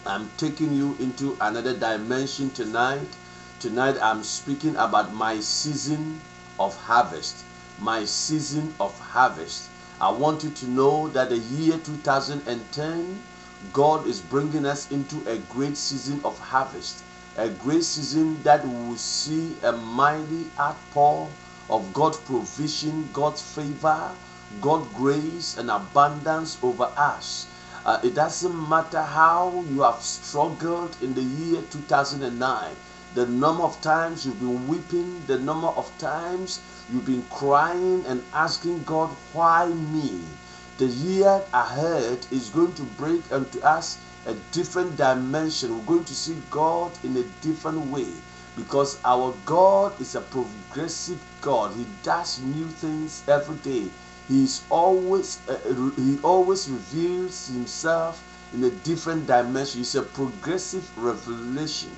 I'm taking you into another dimension tonight. Tonight I'm speaking about my season of harvest. My season of harvest. I want you to know that the year 2010, God is bringing us into a great season of harvest. A great season that we will see a mighty outpour of God's provision, God's favor, God's grace and abundance over us. It doesn't matter how you have struggled in the year 2009, the number of times you've been weeping, the number of times you've been crying and asking God, why me? The year ahead is going to bring unto us a different dimension. We're going to see God in a different way because our God is a progressive God. He does new things every day. He always reveals himself in a different dimension. It's a progressive revelation.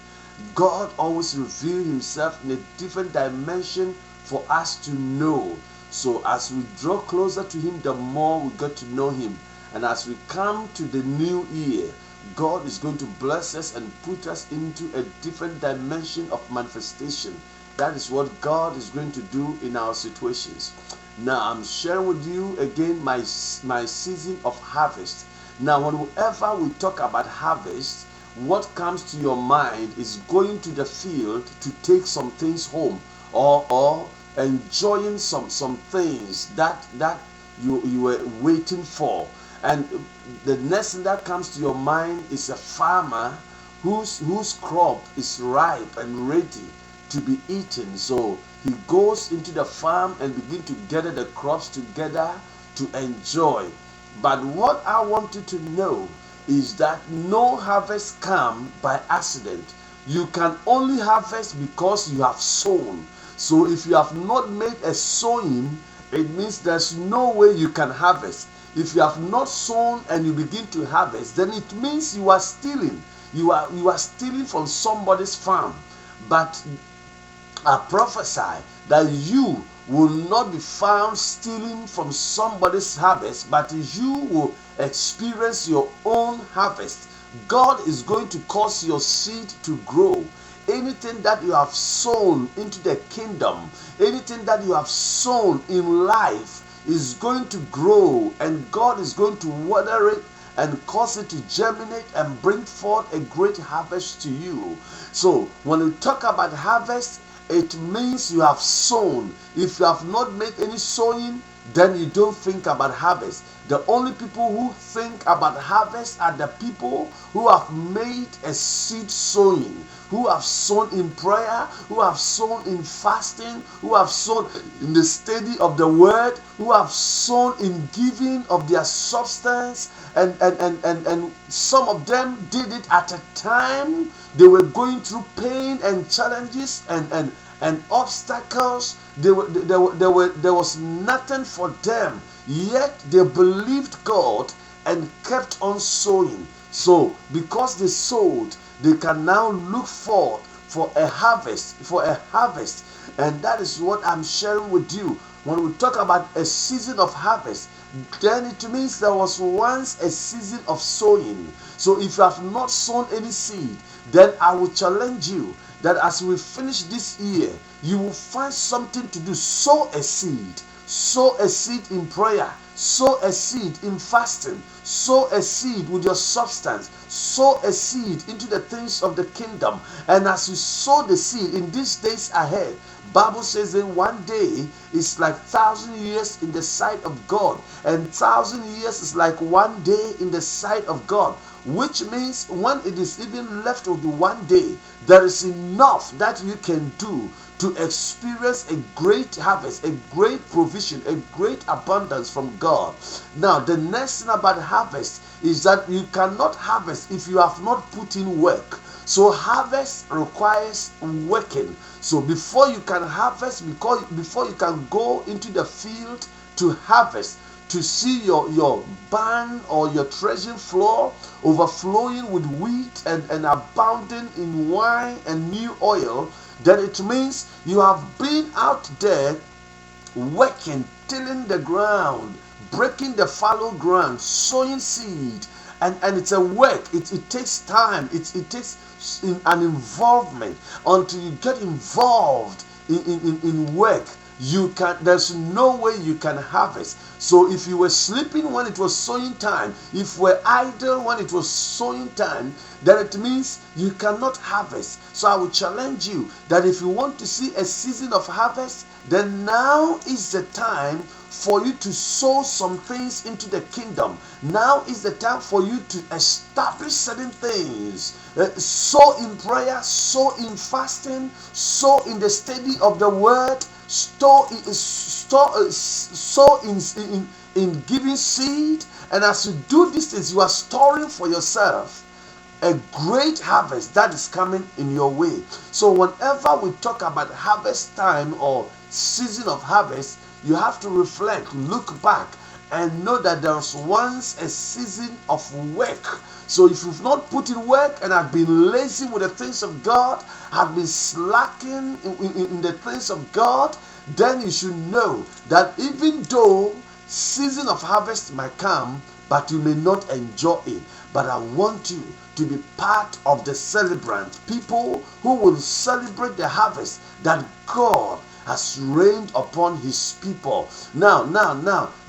God always reveals himself in a different dimension for us to know. So as we draw closer to him, the more we get to know him. And as we come to the new year, God is going to bless us and put us into a different dimension of manifestation. That is what God is going to do in our situations. Now I'm sharing with you again my season of harvest. Now whenever we talk about harvest, what comes to your mind is going to the field to take some things home, or enjoying some things that you were waiting for. And the next thing that comes to your mind is a farmer whose crop is ripe and ready to be eaten. So he goes into the farm and begin to gather the crops together to enjoy. But what I want you to know is that no harvest comes by accident. You can only harvest because you have sown. So if you have not made a sowing, it means there's no way you can harvest. If you have not sown and you begin to harvest, then it means you are stealing. You are stealing from somebody's farm. But I prophesy that you will not be found stealing from somebody's harvest, but you will experience your own harvest. God is going to cause your seed to grow. Anything that you have sown into the kingdom, anything that you have sown in life is going to grow, and God is going to water it and cause it to germinate and bring forth a great harvest to you. So when we talk about harvest, it means you have sown. If you have not made any sowing, then you don't think about harvest. The only people who think about harvest are the people who have made a seed sowing, who have sown in prayer, who have sown in fasting, who have sown in the study of the word, who have sown in giving of their substance, and some of them did it at a time they were going through pain and challenges and obstacles. There was nothing for them, yet they believed God and kept on sowing. So because they sowed, they can now look forward for a harvest. And that is what I'm sharing with you. When we talk about a season of harvest, then it means there was once a season of sowing. So if you have not sown any seed, then I will challenge you that as we finish this year, you will find something to do. Sow a seed. Sow a seed in prayer. Sow a seed in fasting. Sow a seed with your substance. Sow a seed into the things of the kingdom. And as you sow the seed in these days ahead, Bible says that one day is like 1,000 years in the sight of God, and 1,000 years is like one day in the sight of God. Which means when it is even left with one day, there is enough that you can do to experience a great harvest, a great provision, a great abundance from God. Now, the next thing about harvest is that you cannot harvest if you have not put in work. So harvest requires working. So before you can harvest, before you can go into the field to harvest, to see your barn or your threshing floor overflowing with wheat and abounding in wine and new oil, then it means you have been out there working, tilling the ground, breaking the fallow ground, sowing seed, and it's a work. It takes time. It takes an involvement. Until you get involved in work, there's no way you can harvest. So if you were sleeping when it was sowing time, if you were idle when it was sowing time, then it means you cannot harvest. So I will challenge you that if you want to see a season of harvest, then now is the time for you to sow some things into the kingdom. Now is the time for you to establish certain things. Sow in prayer, sow in fasting, sow in the study of the word, sow in giving seed. And as you do these things, you are storing for yourself a great harvest that is coming in your way. So whenever we talk about harvest time or season of harvest, you have to reflect, look back, and know that there was once a season of work. So if you've not put in work and have been lazy with the things of God, have been slacking in the things of God, then you should know that even though season of harvest might come, but you may not enjoy it. But I want you to be part of the celebrant, people who will celebrate the harvest that God has rained upon his people. Now,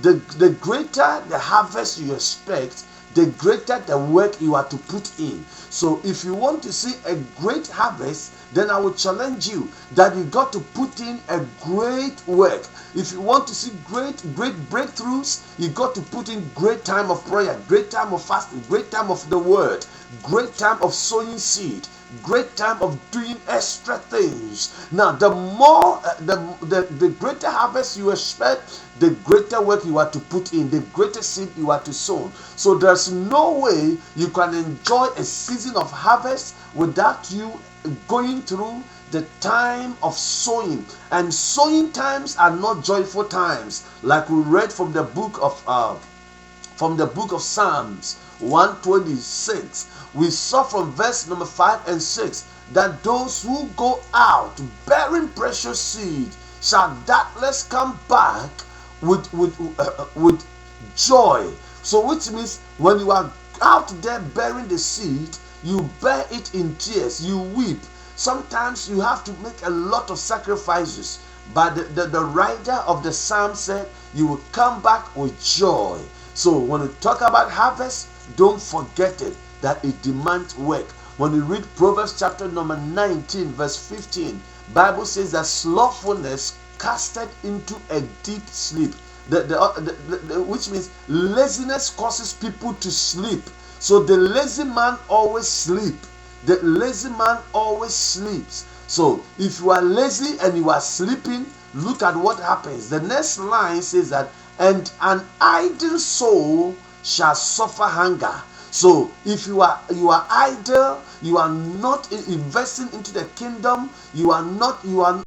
the greater the harvest you expect, the greater the work you are to put in. So if you want to see a great harvest, then I will challenge you that you got to put in a great work. If you want to see great breakthroughs, you got to put in great time of prayer, great time of fasting, great time of the word, great time of sowing seed, great time of doing extra things. Now, the more the greater harvest you expect, the greater work you are to put in, the greater seed you are to sow. So there's no way you can enjoy a season of harvest without you going through the time of sowing. And sowing times are not joyful times, like we read from the book of Psalms 126. We saw from verse number 5 and 6 that those who go out bearing precious seed shall doubtless come back with joy. So which means when you are out there bearing the seed, you bear it in tears, you weep. Sometimes you have to make a lot of sacrifices, but the writer of the psalm said you will come back with joy. So when we talk about harvest, don't forget it, that it demands work. When you read Proverbs chapter number 19 verse 15, Bible says that slothfulness casted into a deep sleep. Which means laziness causes people to sleep. So the lazy man always sleeps. The lazy man always sleeps. So if you are lazy and you are sleeping, look at what happens. The next line says that, and an idle soul shall suffer hunger. So if you are idle, you are not investing into the kingdom, you are